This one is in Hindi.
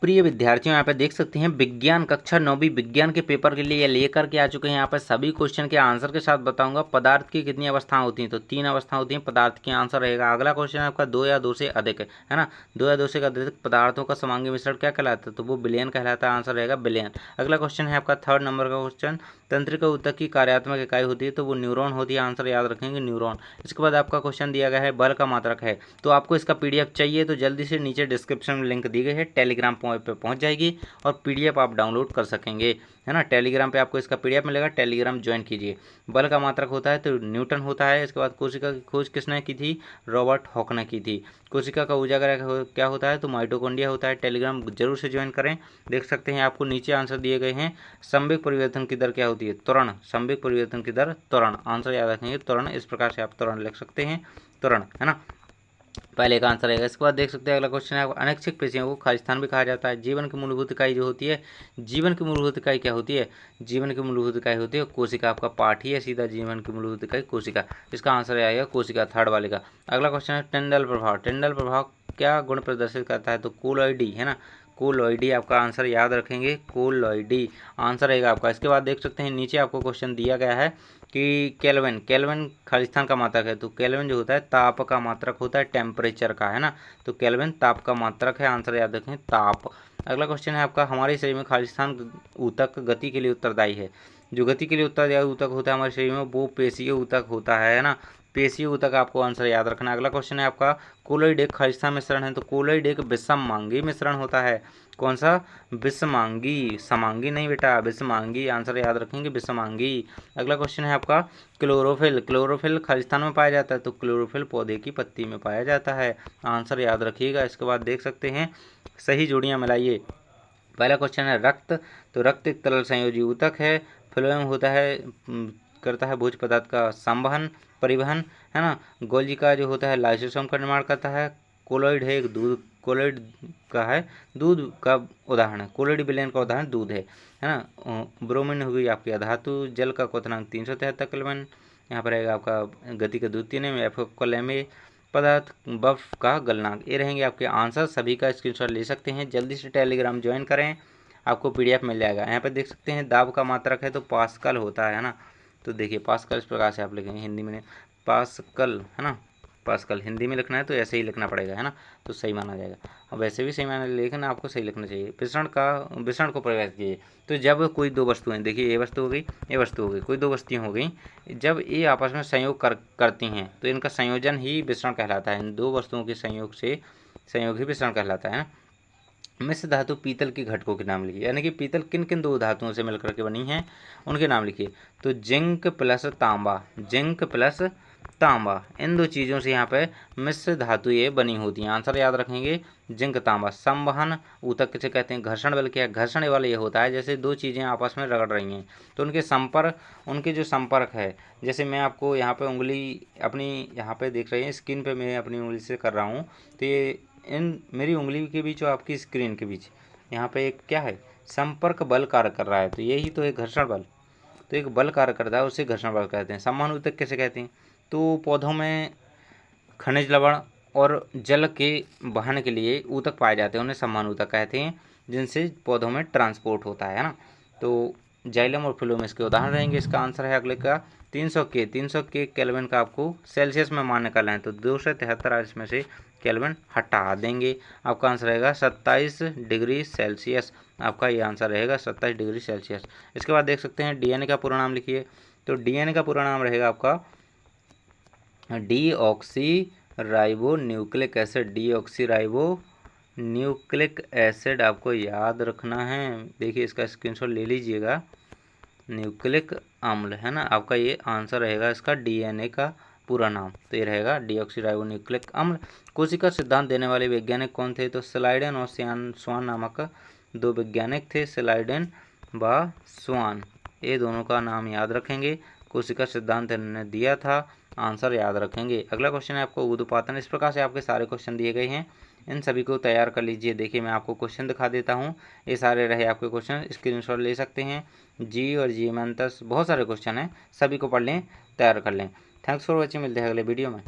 प्रिय विद्यार्थियों, यहाँ पे देख सकते हैं विज्ञान कक्षा 9वीं विज्ञान के पेपर के लिए लेकर के आ चुके हैं। यहाँ पर सभी क्वेश्चन के आंसर के साथ बताऊंगा। पदार्थ की कितनी अवस्थाएं होती हैं, तो 3 अवस्थाएं होती हैं। पदार्थ की आंसर रहेगा। अगला क्वेश्चन आपका 2 या 2 से अधिक है ना। 2 या 2 से अधिक पदार्थों का समांगी मिश्रण क्या कहलाता है, तो वो विलयन कहलाता है। आंसर रहेगा विलयन। अगला क्वेश्चन है आपका 3rd नंबर का क्वेश्चन, तंत्रिका ऊतक की कार्यात्मक इकाई होती है, तो वो न्यूरॉन होती है। आंसर याद रखेंगे न्यूरॉन। इसके बाद आपका क्वेश्चन दिया गया है बल का मात्रक है, तो आपको इसका पीडीएफ चाहिए तो जल्दी से नीचे डिस्क्रिप्शन में लिंक दी गई है, टेलीग्राम पे पहुंच जाएगी और पीडीएफ आप डाउनलोड कर सकेंगे, है ना। टेलीग्राम पे आपको इसका पीडीएफ मिलेगा, टेलीग्राम ज्वाइन कीजिए। बल का मात्रक होता है तो न्यूटन होता है। इसके बाद कोशिका की खोज किसने की थी, रॉबर्ट हॉक ने की थी। कोशिका का उजागर क्या होता है, तो माइटोकॉन्ड्रिया होता है। टेलीग्राम जरूर से ज्वाइन करें। देख सकते हैं आपको नीचे आंसर दिए गए हैं। संवेग परिवर्तन की दर क्या होती है, त्वरण। संवेग परिवर्तन की दर त्वरण। आंसर याद रखेंगे त्वरण। इस प्रकार से आप त्वरण लिख सकते हैं, त्वरण, है ना। पहले का आंसर रहेगा। इसके बाद देख सकते हैं अगला क्वेश्चन है, अनैच्छिक पेशियों को खालिस्तान भी कहा जाता है। जीवन की मूलभूत इकाई जो होती है, जीवन की मूलभूत इकाई क्या होती है, जीवन की मूलभूत इकाई होती है कोशिका। आपका पाठ ही है सीधा, जीवन की मूलभूत इकाई कोशिका। इसका आंसर आएगा कोशिका, 3rd वाले का। अगला क्वेश्चन है टेंडल प्रभाव। टेंडल प्रभाव क्या गुण प्रदर्शित करता है, तो कोलॉइडी, है ना। कोलॉइडी आपका आंसर याद रखेंगे, कोलॉइडी आंसर रहेगा आपका। इसके बाद देख सकते हैं नीचे आपको क्वेश्चन दिया गया है कि केल्विन, केल्विन खालिस्तान का मात्रक है, तो केल्विन जो होता है ताप का मात्रक होता है, टेम्परेचर का, है ना। तो केल्विन ताप का मात्रक है। आंसर याद रखें ताप। अगला क्वेश्चन है आपका, हमारे शरीर में खालिस्तान ऊतक गति के लिए उत्तरदायी है। जो गति के लिए उत्तरदायी ऊतक होता है हमारे शरीर में, वो पेशीय ऊतक होता है ना। पेशीय ऊतक आपको आंसर याद रखना है। अगला क्वेश्चन है आपका, कोलोइड एक खालिस्तान मिश्रण है, तो कोलोइड एक विषमांगी मिश्रण होता है। कौन सा, विषमांगी, समांगी नहीं बेटा, विषमांगी। आंसर याद रखेंगे विषमांगी। अगला क्वेश्चन है आपका, क्लोरोफिल, क्लोरोफिल खालिस्तान में पाया जाता है, तो क्लोरोफिल पौधे की पत्ती में पाया जाता है। आंसर याद रखिएगा। इसके बाद देख सकते हैं सही जोड़ियां मिलाइए। पहला क्वेश्चन है रक्त, तो रक्त एक तरल संयोजी ऊतक है। फ्लोएम होता है, करता है भोज्य पदार्थ का संवहन, परिवहन, है ना। गोल्जी का जो होता है लाइसोसोम का निर्माण करता है। कोलोइड है एक दूध, कोलोइड का है दूध का उदाहरण है। कोलोइड विलयन का उदाहरण दूध है ना। ब्रोमीन हो गई आपकी अधातु। जल का क्वथनांक 373 केल्विन। यहाँ पर रहेगा आपका गति का द्वितीय नियम, एफ का लेमे। पदार्थ बर्फ का गलनांक। ये रहेंगे आपके आंसर। सभी का स्क्रीनशॉट ले सकते हैं। जल्दी से टेलीग्राम ज्वाइन करें, आपको पीडीएफ मिल जाएगा। यहाँ पे देख सकते हैं दाब का मात्रक है, तो पास्कल होता है ना। तो देखिए पास्कल इस प्रकार से आप लिखेंगे, हिंदी में पास्कल, है ना। पास्कल हिंदी में लिखना है तो ऐसे ही लिखना पड़ेगा, है ना, तो सही माना जाएगा। और वैसे भी सही माना, लेकिन आपको सही लिखना चाहिए। विषण को परिभाषित कीजिए। तो जब कोई दो वस्तुएं, देखिए ये वस्तु हो गई, ये वस्तु हो गई, कोई दो वस्तुएं हो गई, जब ये आपस में संयोग करती हैं तो इनका संयोजन ही विषण कहलाता है। इन दो वस्तुओं के संयोग ही विषण कहलाता है ना। मिश्र धातु पीतल की घटकों के नाम लिखिए, यानी कि पीतल किन किन दो धातुओं से मिलकर के बनी है, उनके नाम लिखिए। तो जिंक प्लस तांबा, जिंक प्लस तांबा, इन दो चीज़ों से यहाँ पे मिश्र धातु ये बनी होती हैं। आंसर याद रखेंगे जिंक तांबा। संवहन ऊतक किसे कहते हैं, घर्षण बल क्या है, घर्षण बल ये होता है जैसे दो चीज़ें आपस में रगड़ रही हैं तो उनके जो संपर्क है, जैसे मैं आपको यहाँ पे उंगली अपनी यहाँ पे देख रहे हैं स्क्रीन पे, मैं अपनी उंगली से कर रहा हूँ, तो ये इन मेरी उंगली के बीच और आपकी स्क्रीन के बीच यहाँ पे एक क्या है, संपर्क बल कार्य कर रहा है, तो यही तो है घर्षण बल। तो एक बल कार्य करता है, उसे घर्षण बल कहते हैं। संवहन ऊतक कैसे कहते हैं, तो पौधों में खनिज लवण और जल के वहन के लिए ऊतक पाए जाते हैं, उन्हें संवहन ऊतक कहते हैं, जिनसे पौधों में ट्रांसपोर्ट होता है ना। तो जाइलम और फ्लोएम इसके उदाहरण रहेंगे। इसका आंसर है अगले का 300 के केल्विन का आपको सेल्सियस में मान निकालना है, तो 273 इसमें से केल्विन हटा देंगे। आपका आंसर रहेगा 27 डिग्री सेल्सियस। आपका ये आंसर रहेगा 27 डिग्री सेल्सियस। इसके बाद देख सकते हैं डीएनए का पूरा नाम लिखिए। तो डीएनए का पूरा नाम रहेगा आपका deoxy ribo nucleic acid. Deoxy ribo nucleic acid आपको याद रखना है। देखिए इसका स्क्रीनशॉट ले लीजिएगा। न्यूक्लिक अम्ल, है ना, आपका ये आंसर रहेगा इसका डीएनए का पूरा नाम। तो ये रहेगा डीऑक्सीराइबो न्यूक्लिक अम्ल। कोशिका सिद्धांत देने वाले वैज्ञानिक कौन थे, तो स्लाइडेन और स्वान नामक दो वैज्ञानिक थे। स्लाइडेन व स्वान, ये दोनों का नाम याद रखेंगे। कोशिका सिद्धांत इन्होंने दिया था, आंसर याद रखेंगे। अगला क्वेश्चन है आपको ऊर्ध्वपातन। इस प्रकार से आपके सारे क्वेश्चन दिए गए हैं, इन सभी को तैयार कर लीजिए। देखिए मैं आपको क्वेश्चन दिखा देता हूँ, ये सारे रहे आपके क्वेश्चन, स्क्रीनशॉट ले सकते हैं। जी और जी मंतस बहुत सारे क्वेश्चन हैं, सभी को पढ़ लें, तैयार कर लें। थैंक्स फॉर वॉचिंग, मिलते हैं अगले वीडियो में।